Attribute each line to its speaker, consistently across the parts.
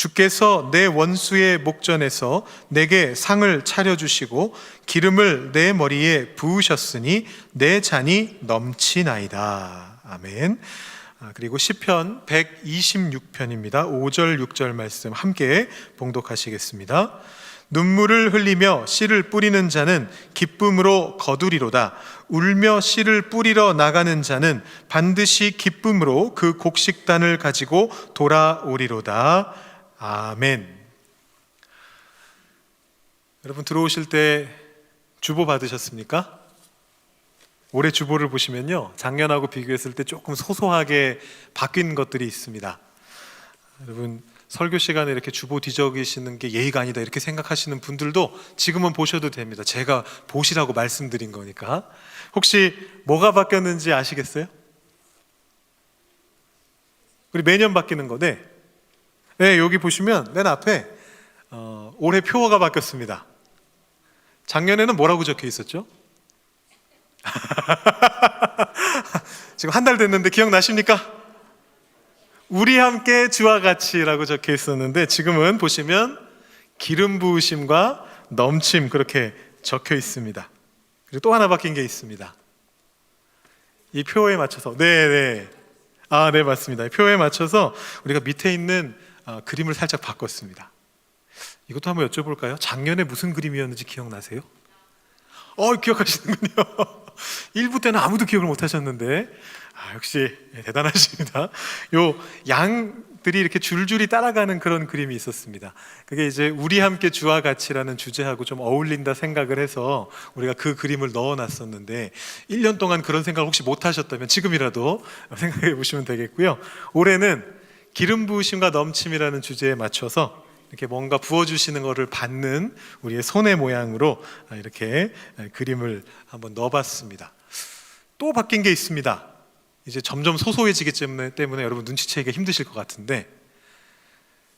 Speaker 1: 주께서 내 원수의 목전에서 내게 상을 차려주시고 기름을 내 머리에 부으셨으니 내 잔이 넘치나이다. 아멘. 그리고 시편 126편입니다. 5절 6절 말씀 함께 봉독하시겠습니다. 눈물을 흘리며 씨를 뿌리는 자는 기쁨으로 거두리로다. 울며 씨를 뿌리러 나가는 자는 반드시 기쁨으로 그 곡식단을 가지고 돌아오리로다. 아멘. 여러분 들어오실 때 주보 받으셨습니까? 올해 주보를 보시면요, 작년하고 비교했을 때 조금 소소하게 바뀐 것들이 있습니다. 여러분 설교 시간에 이렇게 주보 뒤적이시는 게 예의가 아니다 이렇게 생각하시는 분들도 지금은 보셔도 됩니다. 제가 보시라고 말씀드린 거니까. 혹시 뭐가 바뀌었는지 아시겠어요? 우리 매년 바뀌는 거. 네, 여기 보시면 맨 앞에 올해 표어가 바뀌었습니다. 작년에는 뭐라고 적혀 있었죠? 지금 한 달 됐는데 기억나십니까? 우리 함께 주와 같이라고 적혀 있었는데 지금은 보시면 기름 부으심과 넘침 그렇게 적혀 있습니다. 그리고 또 하나 바뀐 게 있습니다. 이 표에 맞춰서 네 맞습니다. 표에 맞춰서 우리가 밑에 있는 그림을 살짝 바꿨습니다. 이것도 한번 여쭤볼까요? 작년에 무슨 그림이었는지 기억나세요? 기억하시는군요. 1부 때는 아무도 기억을 못 하셨는데 역시 대단하십니다. 요 양들이 이렇게 줄줄이 따라가는 그런 그림이 있었습니다. 그게 이제 우리 함께 주와 같이라는 주제하고 좀 어울린다 생각을 해서 우리가 그 그림을 넣어놨었는데 1년 동안 그런 생각을 혹시 못 하셨다면 지금이라도 생각해 보시면 되겠고요. 올해는 기름 부으심과 넘침이라는 주제에 맞춰서 이렇게 뭔가 부어주시는 것을 받는 우리의 손의 모양으로 이렇게 그림을 한번 넣어봤습니다. 또 바뀐 게 있습니다. 이제 점점 소소해지기 때문에 여러분 눈치채기가 힘드실 것 같은데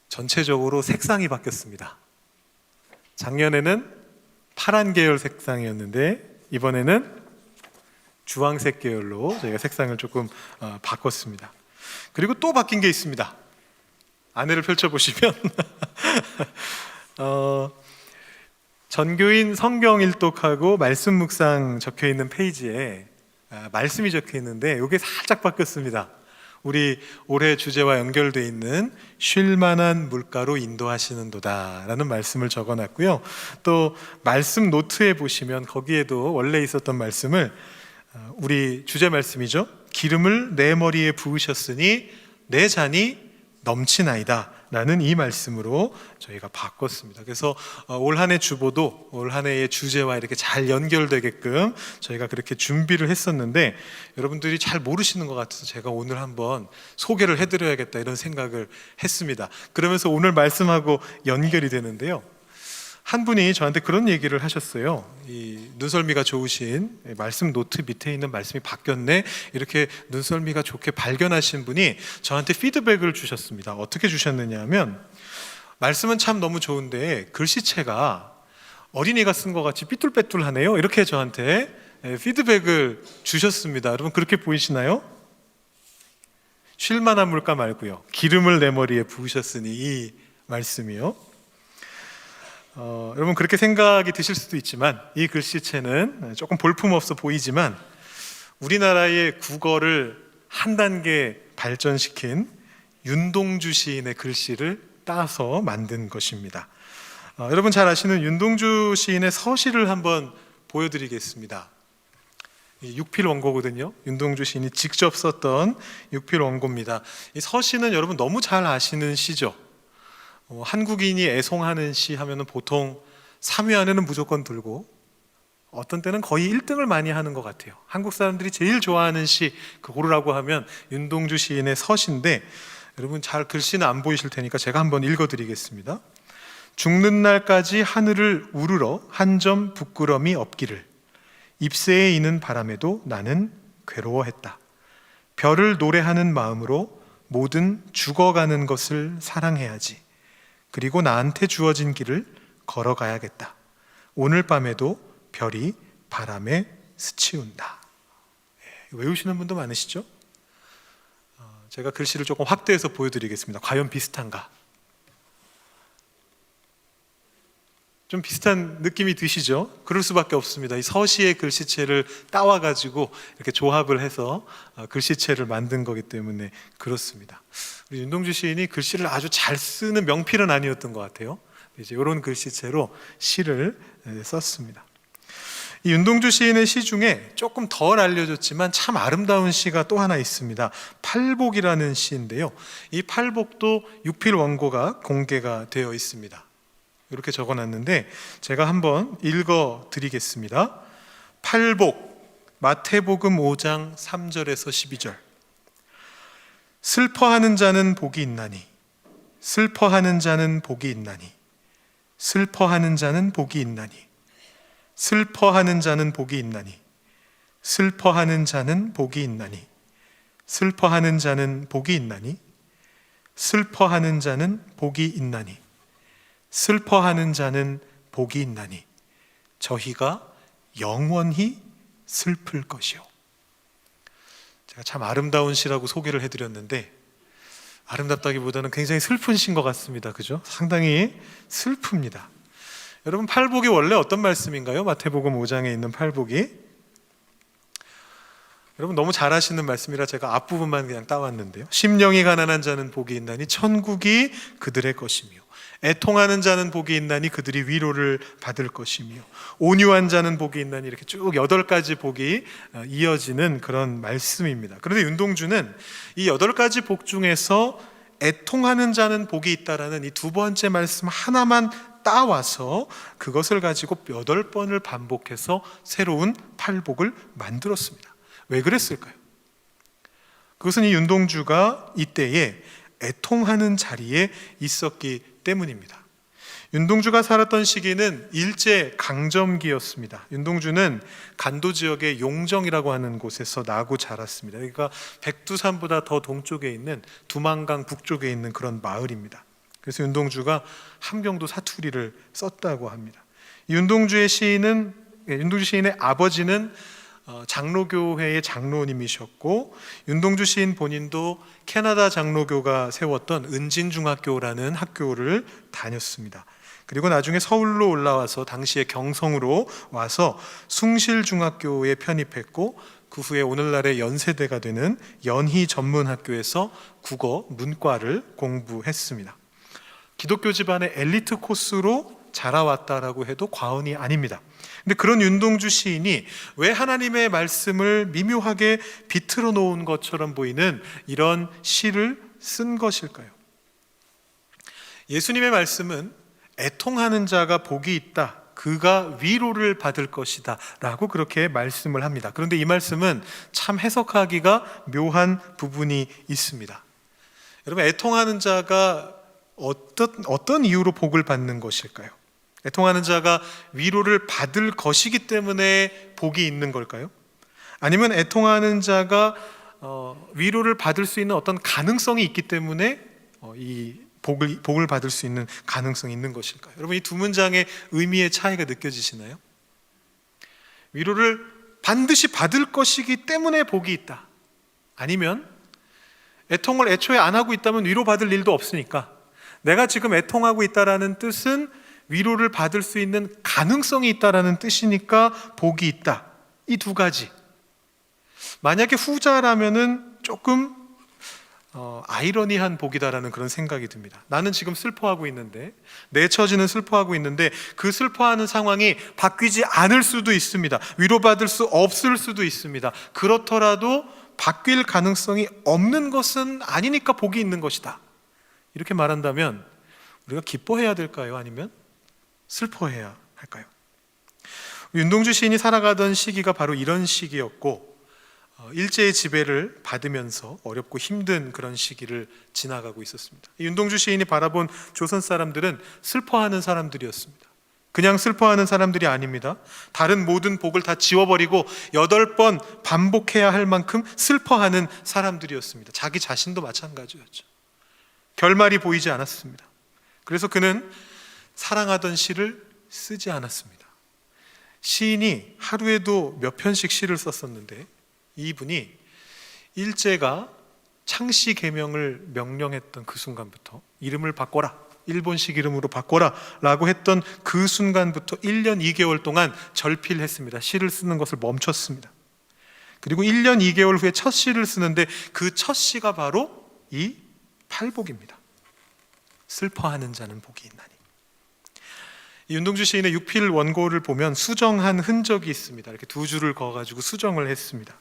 Speaker 1: 전체적으로 색상이 바뀌었습니다. 작년에는 파란 계열 색상이었는데 이번에는 주황색 계열로 저희가 색상을 조금 바꿨습니다. 그리고 또 바뀐 게 있습니다. 안에를 펼쳐보시면 전교인 성경 일독하고 말씀 묵상 적혀있는 페이지에 말씀이 적혀있는데 이게 살짝 바뀌었습니다. 우리 올해 주제와 연결되어 있는 쉴만한 물가로 인도하시는도다 라는 말씀을 적어놨고요. 또 말씀 노트에 보시면 거기에도 원래 있었던 말씀을 우리 주제 말씀이죠. 기름을 내 머리에 부으셨으니 내 잔이 넘치나이다 라는 이 말씀으로 저희가 바꿨습니다. 그래서 올 한 해 주보도 올 한 해의 주제와 이렇게 잘 연결되게끔 저희가 그렇게 준비를 했었는데 여러분들이 잘 모르시는 것 같아서 제가 오늘 한번 소개를 해드려야겠다 이런 생각을 했습니다. 그러면서 오늘 말씀하고 연결이 되는데요, 한 분이 저한테 그런 얘기를 하셨어요. 이 눈썰미가 좋으신 말씀 노트 밑에 있는 말씀이 바뀌었네 이렇게 눈썰미가 좋게 발견하신 분이 저한테 피드백을 주셨습니다. 어떻게 주셨느냐 하면 말씀은 참 너무 좋은데 글씨체가 어린이가 쓴 것 같이 삐뚤빼뚤하네요 이렇게 저한테 피드백을 주셨습니다. 여러분 그렇게 보이시나요? 쉴만한 물가 말고요, 기름을 내 머리에 부으셨으니 이 말씀이요. 여러분 그렇게 생각이 드실 수도 있지만 이 글씨체는 조금 볼품없어 보이지만 우리나라의 국어를 한 단계 발전시킨 윤동주 시인의 글씨를 따서 만든 것입니다. 여러분 잘 아시는 윤동주 시인의 서시를 한번 보여드리겠습니다. 육필 원고거든요. 윤동주 시인이 직접 썼던 육필 원고입니다. 이 서시는 여러분 너무 잘 아시는 시죠. 한국인이 애송하는 시 하면은 보통 3위 안에는 무조건 들고 어떤 때는 거의 1등을 많이 하는 것 같아요. 한국 사람들이 제일 좋아하는 시 고르라고 하면 윤동주 시인의 서시인데 여러분 잘 글씨는 안 보이실 테니까 제가 한번 읽어드리겠습니다. 죽는 날까지 하늘을 우르러 한 점 부끄럼이 없기를 잎새에 이는 바람에도 나는 괴로워했다. 별을 노래하는 마음으로 모든 죽어가는 것을 사랑해야지. 그리고 나한테 주어진 길을 걸어가야겠다. 오늘 밤에도 별이 바람에 스치운다. 외우시는 분도 많으시죠? 제가 글씨를 조금 확대해서 보여드리겠습니다. 과연 비슷한가? 좀 비슷한 느낌이 드시죠? 그럴 수밖에 없습니다. 이 서시의 글씨체를 따와가지고 이렇게 조합을 해서 글씨체를 만든 거기 때문에 그렇습니다. 우리 윤동주 시인이 글씨를 아주 잘 쓰는 명필은 아니었던 것 같아요. 이제 이런 글씨체로 시를 썼습니다. 이 윤동주 시인의 시 중에 조금 덜 알려졌지만 참 아름다운 시가 또 하나 있습니다. 팔복이라는 시인데요. 이 팔복도 육필 원고가 공개가 되어 있습니다. 이렇게 적어놨는데 제가 한번 읽어 드리겠습니다. 팔복, 마태복음 5장 3절에서 12절. 슬퍼하는 자는 복이 있나니, 슬퍼하는 자는 복이 있나니, 슬퍼하는 자는 복이 있나니, 슬퍼하는 자는 복이 있나니, 슬퍼하는 자는 복이 있나니, 슬퍼하는 자는 복이 있나니, 슬퍼하는 자는 복이 있나니, 슬퍼하는 자는 복이 있나니, 저희가 영원히 슬플 것이요. 제가 참 아름다운 시라고 소개를 해드렸는데 아름답다기보다는 굉장히 슬픈 시인 것 같습니다. 그죠? 상당히 슬픕니다. 여러분, 팔복이 원래 어떤 말씀인가요? 마태복음 5장에 있는 팔복이, 여러분 너무 잘 아시는 말씀이라 제가 앞부분만 그냥 따왔는데요. 심령이 가난한 자는 복이 있나니 천국이 그들의 것이며, 애통하는 자는 복이 있나니 그들이 위로를 받을 것이며, 온유한 자는 복이 있나니, 이렇게 쭉 8가지 복이 이어지는 그런 말씀입니다. 그런데 윤동주는 이 8가지 복 중에서 애통하는 자는 복이 있다라는 이 두 번째 말씀 하나만 따와서 그것을 가지고 8번을 반복해서 새로운 팔복을 만들었습니다. 왜 그랬을까요? 그것은 이 윤동주가 이때에 애통하는 자리에 있었기 때문입니다. 윤동주가 살았던 시기는 일제 강점기였습니다. 윤동주는 간도 지역의 용정이라고 하는 곳에서 나고 자랐습니다. 그러니까 백두산보다 더 동쪽에 있는 두만강 북쪽에 있는 그런 마을입니다. 그래서 윤동주가 함경도 사투리를 썼다고 합니다. 윤동주 시인의 아버지는 장로교회의 장로님이셨고, 윤동주 시인 본인도 캐나다 장로교가 세웠던 은진중학교라는 학교를 다녔습니다. 그리고 나중에 서울로 올라와서 당시의 경성으로 와서 숭실중학교에 편입했고, 그 후에 오늘날의 연세대가 되는 연희전문학교에서 국어 문과를 공부했습니다. 기독교 집안의 엘리트 코스로 자라왔다라고 해도 과언이 아닙니다. 근데 그런 윤동주 시인이 왜 하나님의 말씀을 미묘하게 비틀어 놓은 것처럼 보이는 이런 시를 쓴 것일까요? 예수님의 말씀은 애통하는 자가 복이 있다, 그가 위로를 받을 것이다 라고 그렇게 말씀을 합니다. 그런데 이 말씀은 참 해석하기가 묘한 부분이 있습니다. 여러분, 애통하는 자가 어떤 이유로 복을 받는 것일까요? 애통하는 자가 위로를 받을 것이기 때문에 복이 있는 걸까요? 아니면 애통하는 자가 위로를 받을 수 있는 어떤 가능성이 있기 때문에 이 복을 받을 수 있는 가능성이 있는 것일까요? 여러분, 이 두 문장의 의미의 차이가 느껴지시나요? 위로를 반드시 받을 것이기 때문에 복이 있다, 아니면 애통을 애초에 안 하고 있다면 위로받을 일도 없으니까 내가 지금 애통하고 있다라는 뜻은 위로를 받을 수 있는 가능성이 있다라는 뜻이니까 복이 있다, 이 두 가지. 만약에 후자라면은 조금 아이러니한 복이다라는 그런 생각이 듭니다. 나는 지금 슬퍼하고 있는데, 내 처지는 슬퍼하고 있는데 그 슬퍼하는 상황이 바뀌지 않을 수도 있습니다. 위로받을 수 없을 수도 있습니다. 그렇더라도 바뀔 가능성이 없는 것은 아니니까 복이 있는 것이다, 이렇게 말한다면 우리가 기뻐해야 될까요? 아니면 슬퍼해야 할까요? 윤동주 시인이 살아가던 시기가 바로 이런 시기였고, 일제의 지배를 받으면서 어렵고 힘든 그런 시기를 지나가고 있었습니다. 윤동주 시인이 바라본 조선 사람들은 슬퍼하는 사람들이었습니다. 그냥 슬퍼하는 사람들이 아닙니다. 다른 모든 복을 다 지워버리고 8번 반복해야 할 만큼 슬퍼하는 사람들이었습니다. 자기 자신도 마찬가지였죠. 결말이 보이지 않았습니다. 그래서 그는 사랑하던 시를 쓰지 않았습니다. 시인이 하루에도 몇 편씩 시를 썼었는데, 이분이 일제가 창씨 계명을 명령했던 그 순간부터 이름을 바꿔라, 일본식 이름으로 바꿔라 라고 했던 그 순간부터 1년 2개월 동안 절필했습니다. 시를 쓰는 것을 멈췄습니다. 그리고 1년 2개월 후에 첫 시를 쓰는데 그 첫 시가 바로 이 팔복입니다. 슬퍼하는 자는 복이 있나니. 이 윤동주 시인의 육필 원고를 보면 수정한 흔적이 있습니다. 이렇게 두 줄을 그어가지고 수정을 했습니다.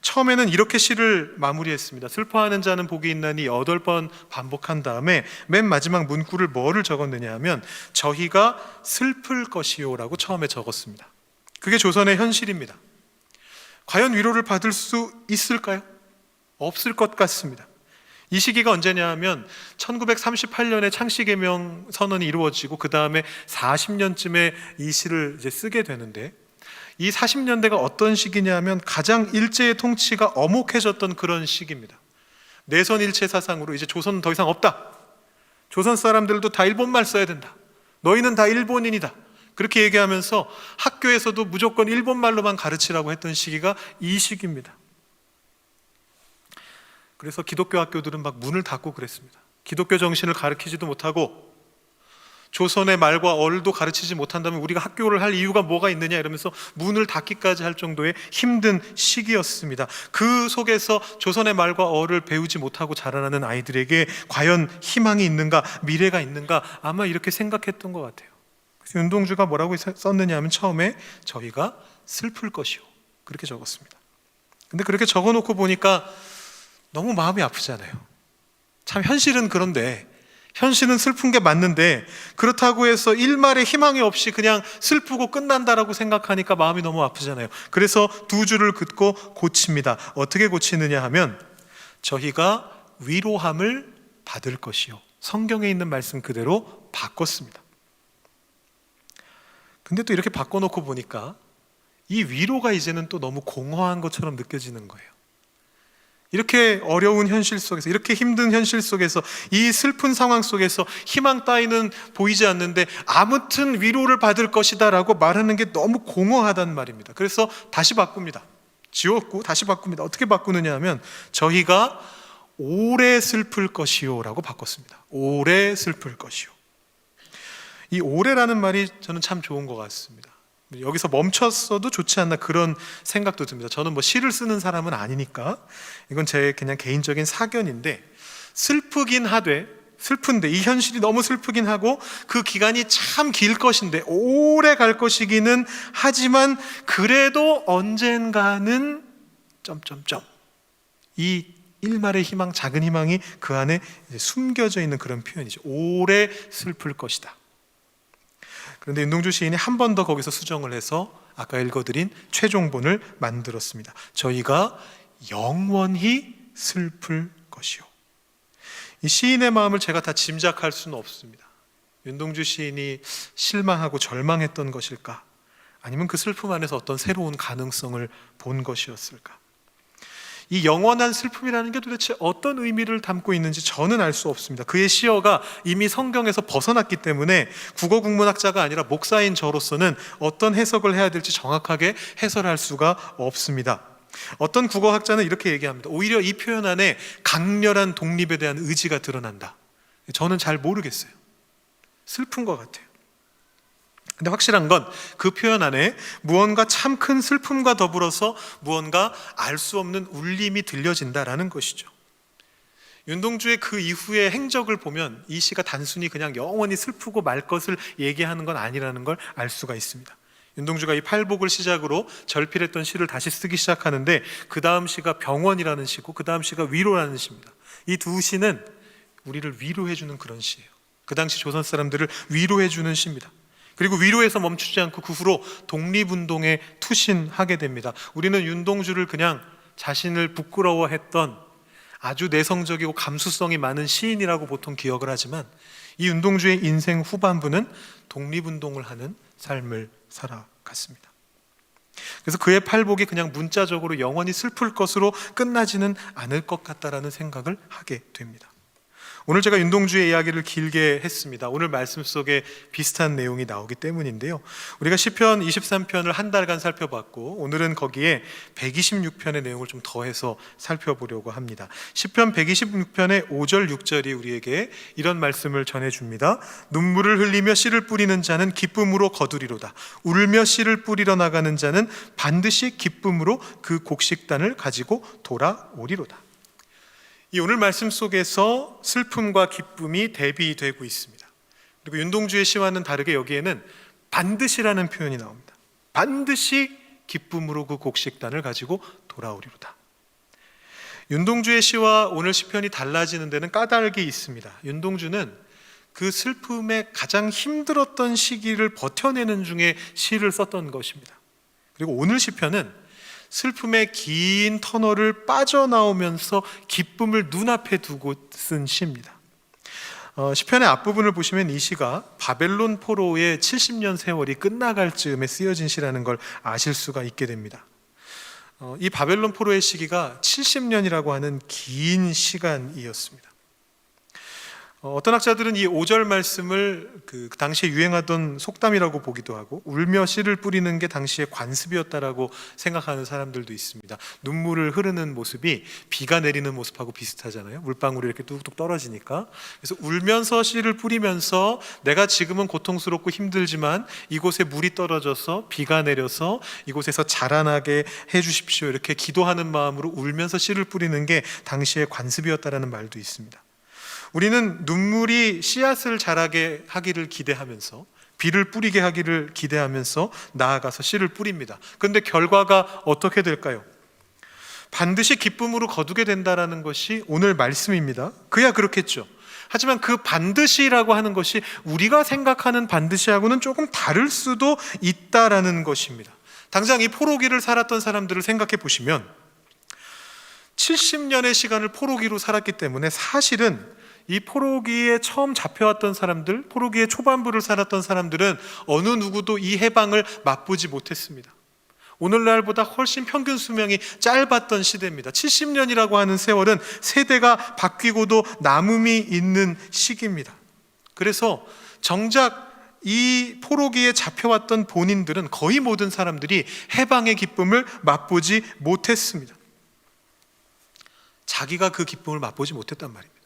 Speaker 1: 처음에는 이렇게 시를 마무리했습니다. 슬퍼하는 자는 복이 있나니 8번 반복한 다음에 맨 마지막 문구를 뭐를 적었느냐 하면 저희가 슬플 것이요 라고 처음에 적었습니다. 그게 조선의 현실입니다. 과연 위로를 받을 수 있을까요? 없을 것 같습니다. 이 시기가 언제냐 하면 1938년에 창씨개명 선언이 이루어지고 그 다음에 40년쯤에 이 시를 이제 쓰게 되는데, 이 40년대가 어떤 시기냐 하면 가장 일제의 통치가 엄혹해졌던 그런 시기입니다. 내선 일체 사상으로 이제 조선은 더 이상 없다. 조선 사람들도 다 일본말 써야 된다. 너희는 다 일본인이다. 그렇게 얘기하면서 학교에서도 무조건 일본말로만 가르치라고 했던 시기가 이 시기입니다. 그래서 기독교 학교들은 막 문을 닫고 그랬습니다. 기독교 정신을 가르치지도 못하고 조선의 말과 어를 가르치지 못한다면 우리가 학교를 할 이유가 뭐가 있느냐 이러면서 문을 닫기까지 할 정도의 힘든 시기였습니다. 그 속에서 조선의 말과 어를 배우지 못하고 자라나는 아이들에게 과연 희망이 있는가, 미래가 있는가, 아마 이렇게 생각했던 것 같아요. 그래서 윤동주가 뭐라고 썼느냐 하면 처음에 저희가 슬플 것이요 그렇게 적었습니다. 근데 그렇게 적어놓고 보니까 너무 마음이 아프잖아요. 참 현실은 그런데, 현실은 슬픈 게 맞는데 그렇다고 해서 일말의 희망이 없이 그냥 슬프고 끝난다라고 생각하니까 마음이 너무 아프잖아요. 그래서 두 줄을 긋고 고칩니다. 어떻게 고치느냐 하면 저희가 위로함을 받을 것이요. 성경에 있는 말씀 그대로 바꿨습니다. 근데 또 이렇게 바꿔놓고 보니까 이 위로가 이제는 또 너무 공허한 것처럼 느껴지는 거예요. 이렇게 어려운 현실 속에서, 이렇게 힘든 현실 속에서, 이 슬픈 상황 속에서 희망 따위는 보이지 않는데 아무튼 위로를 받을 것이다 라고 말하는 게 너무 공허하단 말입니다. 그래서 다시 바꿉니다. 지웠고 다시 바꿉니다. 어떻게 바꾸느냐 하면 저희가 오래 슬플 것이요 라고 바꿨습니다. 오래 슬플 것이요. 이 오래라는 말이 저는 참 좋은 것 같습니다. 여기서 멈췄어도 좋지 않나 그런 생각도 듭니다. 저는 뭐 시를 쓰는 사람은 아니니까 이건 제 그냥 개인적인 사견인데, 슬프긴 하되, 슬픈데 이 현실이 너무 슬프긴 하고 그 기간이 참 길 것인데, 오래 갈 것이기는 하지만 그래도 언젠가는 이 일말의 희망, 작은 희망이 그 안에 숨겨져 있는 그런 표현이죠. 오래 슬플 것이다. 그런데 윤동주 시인이 한 번 더 거기서 수정을 해서 아까 읽어드린 최종본을 만들었습니다. 저희가 영원히 슬플 것이요. 이 시인의 마음을 제가 다 짐작할 수는 없습니다. 윤동주 시인이 실망하고 절망했던 것일까? 아니면 그 슬픔 안에서 어떤 새로운 가능성을 본 것이었을까? 이 영원한 슬픔이라는 게 도대체 어떤 의미를 담고 있는지 저는 알 수 없습니다. 그의 시어가 이미 성경에서 벗어났기 때문에 국어 국문학자가 아니라 목사인 저로서는 어떤 해석을 해야 될지 정확하게 해설할 수가 없습니다. 어떤 국어학자는 이렇게 얘기합니다. 오히려 이 표현 안에 강렬한 독립에 대한 의지가 드러난다. 저는 잘 모르겠어요. 슬픈 것 같아요. 근데 확실한 건 그 표현 안에 무언가 참 큰 슬픔과 더불어서 무언가 알 수 없는 울림이 들려진다라는 것이죠. 윤동주의 그 이후의 행적을 보면 이 시가 단순히 그냥 영원히 슬프고 말 것을 얘기하는 건 아니라는 걸 알 수가 있습니다. 윤동주가 이 팔복을 시작으로 절필했던 시를 다시 쓰기 시작하는데, 그 다음 시가 병원이라는 시고 그 다음 시가 위로라는 시입니다. 이 두 시는 우리를 위로해주는 그런 시예요. 그 당시 조선 사람들을 위로해주는 시입니다. 그리고 위로에서 멈추지 않고 그 후로 독립운동에 투신하게 됩니다. 우리는 윤동주를 그냥 자신을 부끄러워했던 아주 내성적이고 감수성이 많은 시인이라고 보통 기억을 하지만, 이 윤동주의 인생 후반부는 독립운동을 하는 삶을 살아갔습니다. 그래서 그의 팔복이 그냥 문자적으로 영원히 슬플 것으로 끝나지는 않을 것 같다라는 생각을 하게 됩니다. 오늘 제가 윤동주의 이야기를 길게 했습니다. 오늘 말씀 속에 비슷한 내용이 나오기 때문인데요. 우리가 시편 23편을 한 달간 살펴봤고 오늘은 거기에 126편의 내용을 좀 더해서 살펴보려고 합니다. 시편 126편의 5절 6절이 우리에게 이런 말씀을 전해줍니다. 눈물을 흘리며 씨를 뿌리는 자는 기쁨으로 거두리로다. 울며 씨를 뿌리러 나가는 자는 반드시 기쁨으로 그 곡식단을 가지고 돌아오리로다. 이 오늘 말씀 속에서 슬픔과 기쁨이 대비되고 있습니다. 그리고 윤동주의 시와는 다르게 여기에는 반드시라는 표현이 나옵니다. 반드시 기쁨으로 그 곡식단을 가지고 돌아오리로다. 윤동주의 시와 오늘 시편이 달라지는 데는 까닭이 있습니다. 윤동주는 그 슬픔에 가장 힘들었던 시기를 버텨내는 중에 시를 썼던 것입니다. 그리고 오늘 시편은 슬픔의 긴 터널을 빠져나오면서 기쁨을 눈앞에 두고 쓴 시입니다. 시편의 앞부분을 보시면 이 시가 바벨론 포로의 70년 세월이 끝나갈 즈음에 쓰여진 시라는 걸 아실 수가 있게 됩니다. 이 바벨론 포로의 시기가 70년이라고 하는 긴 시간이었습니다. 어떤 학자들은 이 5절 말씀을 그 당시에 유행하던 속담이라고 보기도 하고 울며 씨를 뿌리는 게 당시의 관습이었다라고 생각하는 사람들도 있습니다. 눈물을 흐르는 모습이 비가 내리는 모습하고 비슷하잖아요. 물방울이 이렇게 뚝뚝 떨어지니까. 그래서 울면서 씨를 뿌리면서 내가 지금은 고통스럽고 힘들지만 이곳에 물이 떨어져서 비가 내려서 이곳에서 자라나게 해주십시오, 이렇게 기도하는 마음으로 울면서 씨를 뿌리는 게 당시의 관습이었다라는 말도 있습니다. 우리는 눈물이 씨앗을 자라게 하기를 기대하면서 비를 뿌리게 하기를 기대하면서 나아가서 씨를 뿌립니다. 그런데 결과가 어떻게 될까요? 반드시 기쁨으로 거두게 된다는 것이 오늘 말씀입니다. 그야 그렇겠죠. 하지만 그 반드시라고 하는 것이 우리가 생각하는 반드시하고는 조금 다를 수도 있다라는 것입니다. 당장 이 포로기를 살았던 사람들을 생각해 보시면 70년의 시간을 포로기로 살았기 때문에 사실은 이 포로기에 처음 잡혀왔던 사람들, 포로기의 초반부를 살았던 사람들은 어느 누구도 이 해방을 맛보지 못했습니다. 오늘날보다 훨씬 평균 수명이 짧았던 시대입니다. 70년이라고 하는 세월은 세대가 바뀌고도 남음이 있는 시기입니다. 그래서 정작 이 포로기에 잡혀왔던 본인들은 거의 모든 사람들이 해방의 기쁨을 맛보지 못했습니다. 자기가 그 기쁨을 맛보지 못했단 말입니다.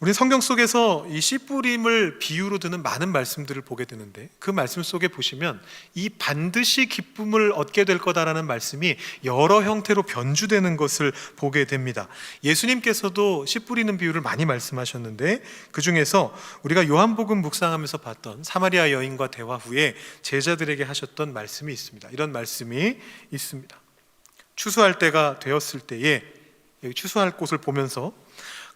Speaker 1: 우리 성경 속에서 이 씨 뿌림을 비유로 드는 많은 말씀들을 보게 되는데 그 말씀 속에 보시면 이 반드시 기쁨을 얻게 될 거다라는 말씀이 여러 형태로 변주되는 것을 보게 됩니다. 예수님께서도 씨 뿌리는 비유를 많이 말씀하셨는데 그 중에서 우리가 요한복음 묵상하면서 봤던 사마리아 여인과 대화 후에 제자들에게 하셨던 말씀이 있습니다. 이런 말씀이 있습니다. 추수할 때가 되었을 때에 여기 추수할 곳을 보면서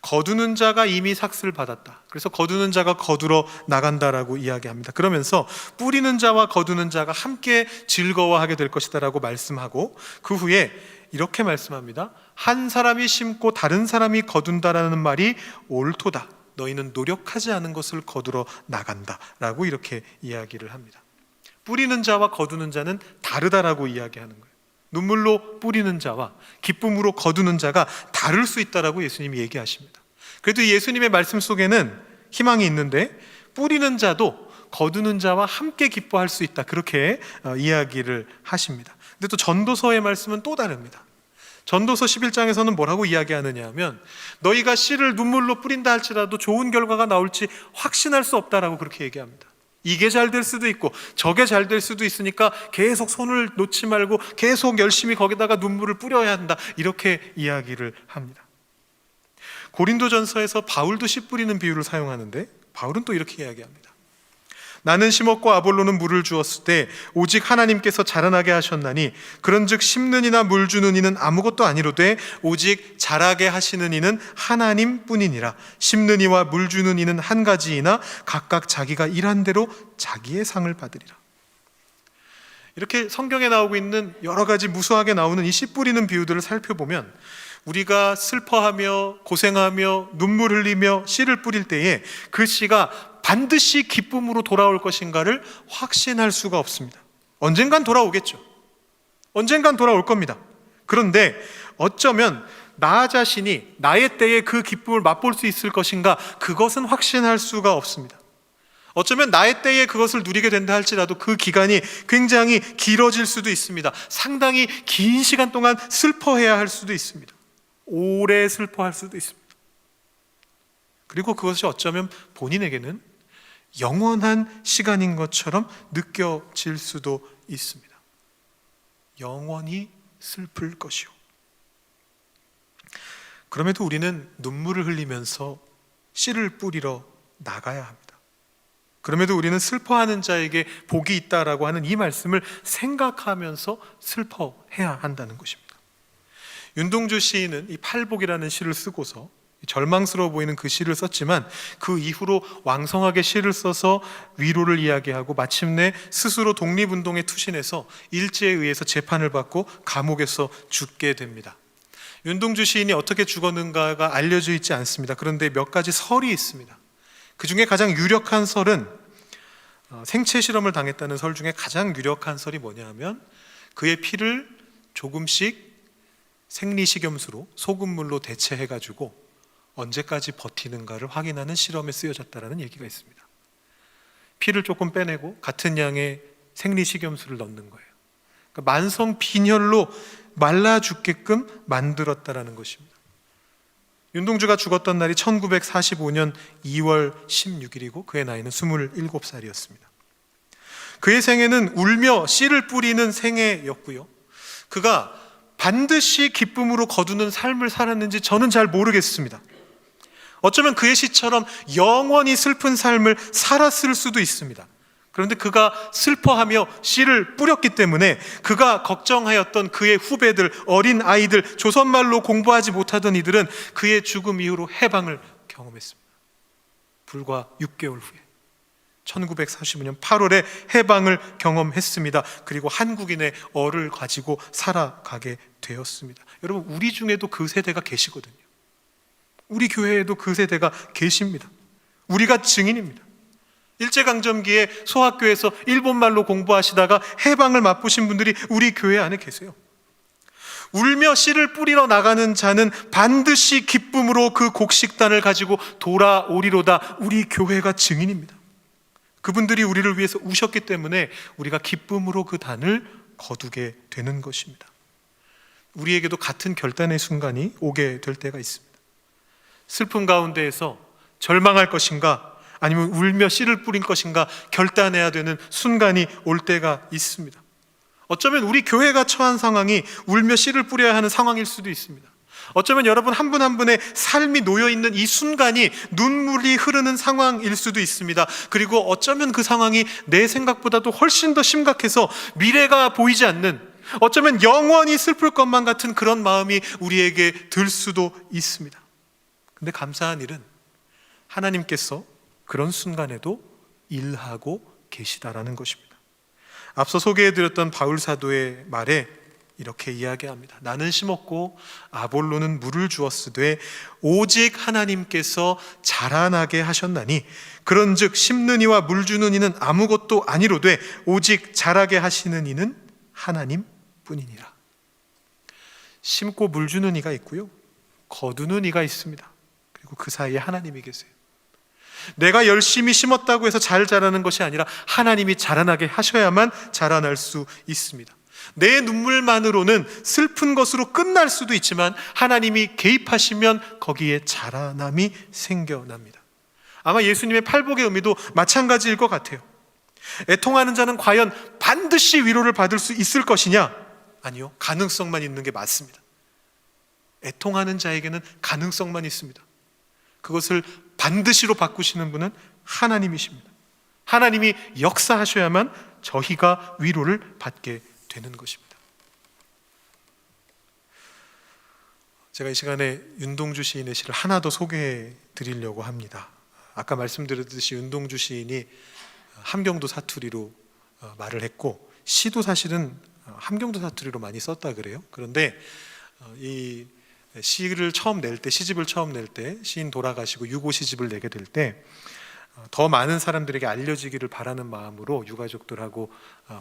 Speaker 1: 거두는 자가 이미 삭슬 받았다. 그래서 거두는 자가 거두러 나간다라고 이야기합니다. 그러면서 뿌리는 자와 거두는 자가 함께 즐거워하게 될 것이다 라고 말씀하고 그 후에 이렇게 말씀합니다. 한 사람이 심고 다른 사람이 거둔다라는 말이 옳도다. 너희는 노력하지 않은 것을 거두러 나간다 라고 이렇게 이야기를 합니다. 뿌리는 자와 거두는 자는 다르다라고 이야기하는 거예요. 눈물로 뿌리는 자와 기쁨으로 거두는 자가 다를 수 있다라고 예수님이 얘기하십니다. 그래도 예수님의 말씀 속에는 희망이 있는데 뿌리는 자도 거두는 자와 함께 기뻐할 수 있다, 그렇게 이야기를 하십니다. 근데 또 전도서의 말씀은 또 다릅니다. 전도서 11장에서는 뭐라고 이야기하느냐 하면 너희가 씨를 눈물로 뿌린다 할지라도 좋은 결과가 나올지 확신할 수 없다라고 그렇게 얘기합니다. 이게 잘 될 수도 있고 저게 잘 될 수도 있으니까 계속 손을 놓지 말고 계속 열심히 거기다가 눈물을 뿌려야 한다, 이렇게 이야기를 합니다. 고린도전서에서 바울도 씨 뿌리는 비유를 사용하는데 바울은 또 이렇게 이야기합니다. 나는 심었고 아볼로는 물을 주었을 때 오직 하나님께서 자라나게 하셨나니 그런즉 심는 이나 물 주는 이는 아무것도 아니로되 오직 자라게 하시는 이는 하나님뿐이니라. 심는 이와 물 주는 이는 한 가지이나 각각 자기가 일한 대로 자기의 상을 받으리라. 이렇게 성경에 나오고 있는 여러 가지 무수하게 나오는 이 씨 뿌리는 비유들을 살펴보면 우리가 슬퍼하며 고생하며 눈물 흘리며 씨를 뿌릴 때에 그 씨가 반드시 기쁨으로 돌아올 것인가를 확신할 수가 없습니다. 언젠간 돌아오겠죠. 언젠간 돌아올 겁니다. 그런데 어쩌면 나 자신이 나의 때에 그 기쁨을 맛볼 수 있을 것인가, 그것은 확신할 수가 없습니다. 어쩌면 나의 때에 그것을 누리게 된다 할지라도 그 기간이 굉장히 길어질 수도 있습니다. 상당히 긴 시간 동안 슬퍼해야 할 수도 있습니다. 오래 슬퍼할 수도 있습니다. 그리고 그것이 어쩌면 본인에게는 영원한 시간인 것처럼 느껴질 수도 있습니다. 영원히 슬플 것이요. 그럼에도 우리는 눈물을 흘리면서 씨를 뿌리러 나가야 합니다. 그럼에도 우리는 슬퍼하는 자에게 복이 있다라고 하는 이 말씀을 생각하면서 슬퍼해야 한다는 것입니다. 윤동주 시인은 이 팔복이라는 시를 쓰고서 절망스러워 보이는 그 시를 썼지만 그 이후로 왕성하게 시를 써서 위로를 이야기하고 마침내 스스로 독립운동에 투신해서 일제에 의해서 재판을 받고 감옥에서 죽게 됩니다. 윤동주 시인이 어떻게 죽었는가가 알려져 있지 않습니다. 그런데 몇 가지 설이 있습니다. 그 중에 가장 유력한 설은 생체 실험을 당했다는 설 중에 가장 유력한 설이 뭐냐 하면 그의 피를 조금씩 생리식염수로 소금물로 대체해가지고 언제까지 버티는가를 확인하는 실험에 쓰여졌다는 얘기가 있습니다. 피를 조금 빼내고 같은 양의 생리식염수를 넣는 거예요. 그러니까 만성 빈혈로 말라 죽게끔 만들었다는 것입니다. 윤동주가 죽었던 날이 1945년 2월 16일이고 그의 나이는 27살이었습니다. 그의 생애는 울며 씨를 뿌리는 생애였고요. 그가 반드시 기쁨으로 거두는 삶을 살았는지 저는 잘 모르겠습니다. 어쩌면 그의 시처럼 영원히 슬픈 삶을 살았을 수도 있습니다. 그런데 그가 슬퍼하며 씨를 뿌렸기 때문에 그가 걱정하였던 그의 후배들, 어린 아이들, 조선말로 공부하지 못하던 이들은 그의 죽음 이후로 해방을 경험했습니다. 불과 6개월 후에 1945년 8월에 해방을 경험했습니다. 그리고 한국인의 얼을 가지고 살아가게 되었습니다. 여러분, 우리 중에도 그 세대가 계시거든요. 우리 교회에도 그 세대가 계십니다. 우리가 증인입니다. 일제강점기에 소학교에서 일본말로 공부하시다가 해방을 맛보신 분들이 우리 교회 안에 계세요. 울며 씨를 뿌리러 나가는 자는 반드시 기쁨으로 그 곡식단을 가지고 돌아오리로다. 우리 교회가 증인입니다. 그분들이 우리를 위해서 우셨기 때문에 우리가 기쁨으로 그 단을 거두게 되는 것입니다. 우리에게도 같은 결단의 순간이 오게 될 때가 있습니다. 슬픔 가운데에서 절망할 것인가 아니면 울며 씨를 뿌릴 것인가 결단해야 되는 순간이 올 때가 있습니다. 어쩌면 우리 교회가 처한 상황이 울며 씨를 뿌려야 하는 상황일 수도 있습니다. 어쩌면 여러분 한 분 한 분의 삶이 놓여있는 이 순간이 눈물이 흐르는 상황일 수도 있습니다. 그리고 어쩌면 그 상황이 내 생각보다도 훨씬 더 심각해서 미래가 보이지 않는, 어쩌면 영원히 슬플 것만 같은 그런 마음이 우리에게 들 수도 있습니다. 근데 감사한 일은 하나님께서 그런 순간에도 일하고 계시다라는 것입니다. 앞서 소개해드렸던 바울 사도의 말에 이렇게 이야기합니다. 나는 심었고 아볼로는 물을 주었으되 오직 하나님께서 자라나게 하셨나니 그런즉 심는 이와 물 주는 이는 아무것도 아니로되 오직 자라게 하시는 이는 하나님뿐이니라. 심고 물 주는 이가 있고요, 거두는 이가 있습니다. 그리고 그 사이에 하나님이 계세요. 내가 열심히 심었다고 해서 잘 자라는 것이 아니라 하나님이 자라나게 하셔야만 자라날 수 있습니다. 내 눈물만으로는 슬픈 것으로 끝날 수도 있지만 하나님이 개입하시면 거기에 자라남이 생겨납니다. 아마 예수님의 팔복의 의미도 마찬가지일 것 같아요. 애통하는 자는 과연 반드시 위로를 받을 수 있을 것이냐? 아니요, 가능성만 있는 게 맞습니다. 애통하는 자에게는 가능성만 있습니다. 그것을 반드시로 바꾸시는 분은 하나님이십니다. 하나님이 역사하셔야만 저희가 위로를 받게 되는 것입니다. 제가 이 시간에 윤동주 시인의 시를 하나 더 소개해 드리려고 합니다. 아까 말씀드렸듯이 윤동주 시인이 함경도 사투리로 말을 했고 시도 사실은 함경도 사투리로 많이 썼다 그래요. 그런데 이 시를 처음 낼 때, 시집을 처음 낼 때, 시인 돌아가시고 유고 시집을 내게 될 때 더 많은 사람들에게 알려지기를 바라는 마음으로 유가족들하고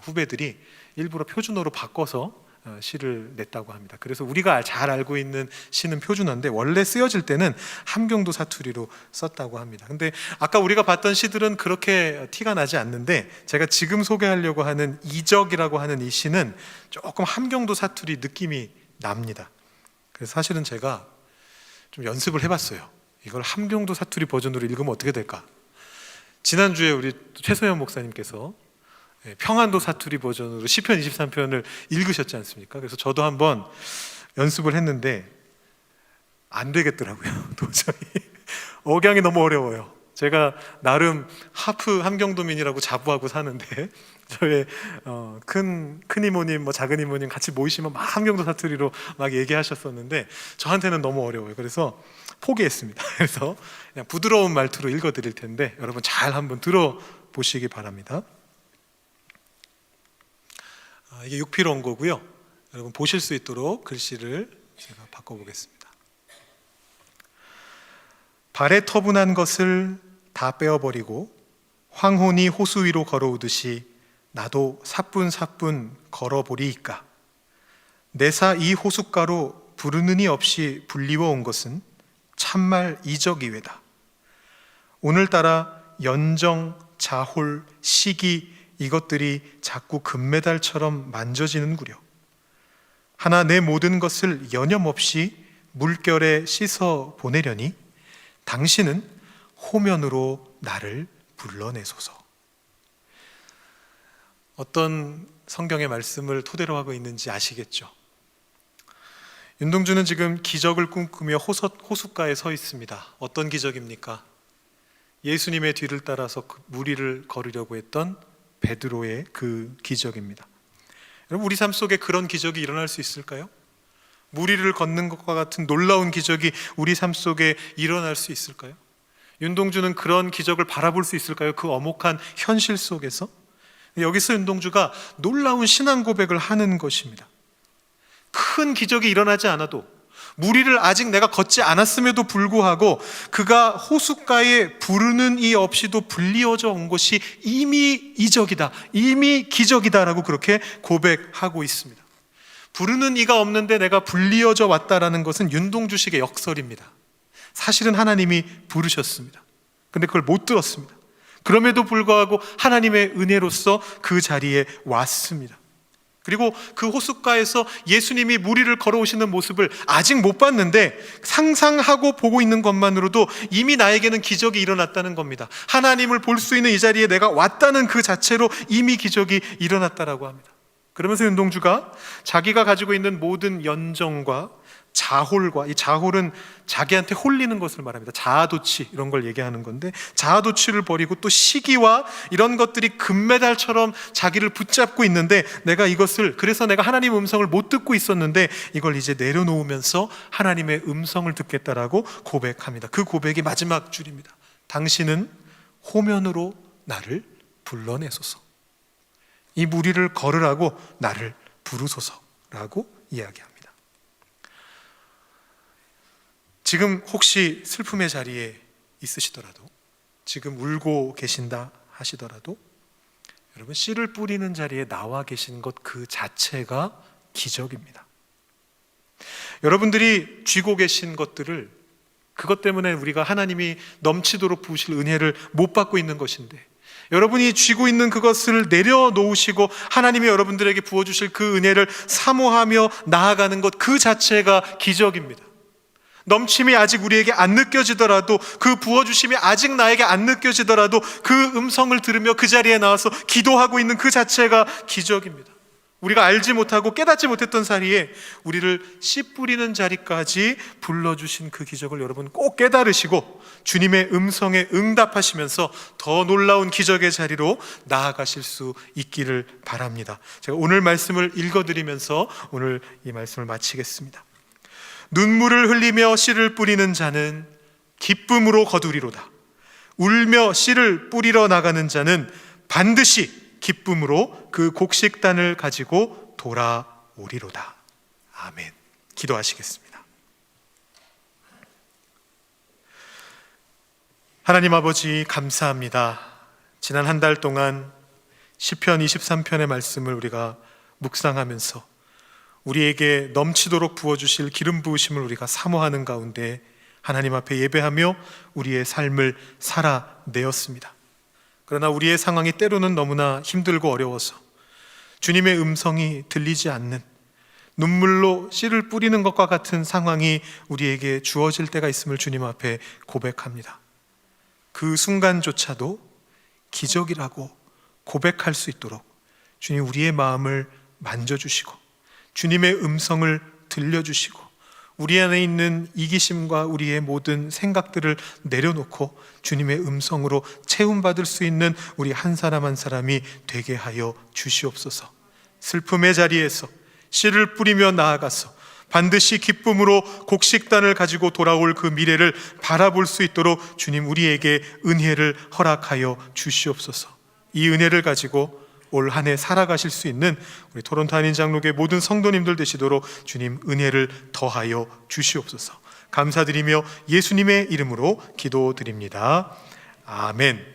Speaker 1: 후배들이 일부러 표준어로 바꿔서 시를 냈다고 합니다. 그래서 우리가 잘 알고 있는 시는 표준어인데 원래 쓰여질 때는 함경도 사투리로 썼다고 합니다. 근데 아까 우리가 봤던 시들은 그렇게 티가 나지 않는데 제가 지금 소개하려고 하는 이적이라고 하는 이 시는 조금 함경도 사투리 느낌이 납니다. 그래서 사실은 제가 좀 연습을 해봤어요. 이걸 함경도 사투리 버전으로 읽으면 어떻게 될까? 지난주에 우리 최소연 목사님께서 평안도 사투리 버전으로 시편 23편을 읽으셨지 않습니까? 그래서 저도 한번 연습을 했는데 안 되겠더라고요. 도저히 억양이 너무 어려워요. 제가 나름 하프 함경도민이라고 자부하고 사는데 저의 큰 이모님, 작은 이모님 같이 모이시면 막 함경도 사투리로 막 얘기하셨었는데 저한테는 너무 어려워요. 그래서 포기했습니다. 그래서 그냥 부드러운 말투로 읽어드릴 텐데 여러분 잘 한번 들어보시기 바랍니다. 이게 6필 원고고요. 여러분 보실 수 있도록 글씨를 제가 바꿔보겠습니다. 발에 터분한 것을 다 빼어버리고 황혼이 호수 위로 걸어오듯이 나도 사뿐사뿐 걸어보리이까. 내사 이 호숫가로 부르느니 없이 불리워 온 것은 참말 이적이외다. 오늘따라 연정, 자홀, 시기 이것들이 자꾸 금메달처럼 만져지는구려. 하나 내 모든 것을 여념없이 물결에 씻어 보내려니 당신은 호면으로 나를 불러내소서. 어떤 성경의 말씀을 토대로 하고 있는지 아시겠죠? 윤동주는 지금 기적을 꿈꾸며 호숫가에 서 있습니다. 어떤 기적입니까? 예수님의 뒤를 따라서 무리를 걸으려고 했던 베드로의 그 기적입니다. 여러분 우리 삶 속에 그런 기적이 일어날 수 있을까요? 무리를 걷는 것과 같은 놀라운 기적이 우리 삶 속에 일어날 수 있을까요? 윤동주는 그런 기적을 바라볼 수 있을까요? 그 엄혹한 현실 속에서? 여기서 윤동주가 놀라운 신앙 고백을 하는 것입니다. 큰 기적이 일어나지 않아도 무리를 아직 내가 걷지 않았음에도 불구하고 그가 호숫가에 부르는 이 없이도 불리어져 온 것이 이미 이적이다, 이미 기적이다라고 그렇게 고백하고 있습니다. 부르는 이가 없는데 내가 불리어져 왔다라는 것은 윤동주식의 역설입니다. 사실은 하나님이 부르셨습니다. 근데 그걸 못 들었습니다. 그럼에도 불구하고 하나님의 은혜로서 그 자리에 왔습니다. 그리고 그 호숫가에서 예수님이 무리를 걸어오시는 모습을 아직 못 봤는데 상상하고 보고 있는 것만으로도 이미 나에게는 기적이 일어났다는 겁니다. 하나님을 볼 수 있는 이 자리에 내가 왔다는 그 자체로 이미 기적이 일어났다라고 합니다. 그러면서 윤동주가 자기가 가지고 있는 모든 연정과 자홀과, 이 자홀은 자기한테 홀리는 것을 말합니다. 자아도취 이런 걸 얘기하는 건데 자아도취를 버리고 또 시기와 이런 것들이 금메달처럼 자기를 붙잡고 있는데 그래서 내가 하나님의 음성을 못 듣고 있었는데 이걸 이제 내려놓으면서 하나님의 음성을 듣겠다라고 고백합니다. 그 고백이 마지막 줄입니다. 당신은 호면으로 나를 불러내소서. 이 무리를 걸으라고 나를 부르소서라고 이야기합니다. 지금 혹시 슬픔의 자리에 있으시더라도, 지금 울고 계신다 하시더라도 여러분 씨를 뿌리는 자리에 나와 계신 것 그 자체가 기적입니다. 여러분들이 쥐고 계신 것들을, 그것 때문에 우리가 하나님이 넘치도록 부으실 은혜를 못 받고 있는 것인데 여러분이 쥐고 있는 그것을 내려놓으시고 하나님이 여러분들에게 부어주실 그 은혜를 사모하며 나아가는 것 그 자체가 기적입니다. 넘침이 아직 우리에게 안 느껴지더라도, 그 부어주심이 아직 나에게 안 느껴지더라도 그 음성을 들으며 그 자리에 나와서 기도하고 있는 그 자체가 기적입니다. 우리가 알지 못하고 깨닫지 못했던 사이에 우리를 씨 뿌리는 자리까지 불러주신 그 기적을 여러분 꼭 깨달으시고 주님의 음성에 응답하시면서 더 놀라운 기적의 자리로 나아가실 수 있기를 바랍니다. 제가 오늘 말씀을 읽어드리면서 오늘 이 말씀을 마치겠습니다. 눈물을 흘리며 씨를 뿌리는 자는 기쁨으로 거두리로다. 울며 씨를 뿌리러 나가는 자는 반드시 기쁨으로 그 곡식단을 가지고 돌아오리로다. 아멘. 기도하시겠습니다. 하나님 아버지 감사합니다. 지난 한 달 동안 시편 23편의 말씀을 우리가 묵상하면서 우리에게 넘치도록 부어주실 기름 부으심을 우리가 사모하는 가운데 하나님 앞에 예배하며 우리의 삶을 살아내었습니다. 그러나 우리의 상황이 때로는 너무나 힘들고 어려워서 주님의 음성이 들리지 않는, 눈물로 씨를 뿌리는 것과 같은 상황이 우리에게 주어질 때가 있음을 주님 앞에 고백합니다. 그 순간조차도 기적이라고 고백할 수 있도록 주님 우리의 마음을 만져주시고 주님의 음성을 들려주시고 우리 안에 있는 이기심과 우리의 모든 생각들을 내려놓고 주님의 음성으로 채움받을 수 있는 우리 한 사람 한 사람이 되게 하여 주시옵소서. 슬픔의 자리에서 씨를 뿌리며 나아가서 반드시 기쁨으로 곡식단을 가지고 돌아올 그 미래를 바라볼 수 있도록 주님 우리에게 은혜를 허락하여 주시옵소서. 이 은혜를 가지고 올 한 해 살아가실 수 있는 우리 토론토 한인장로교회 모든 성도님들 되시도록 주님 은혜를 더하여 주시옵소서. 감사드리며 예수님의 이름으로 기도드립니다. 아멘.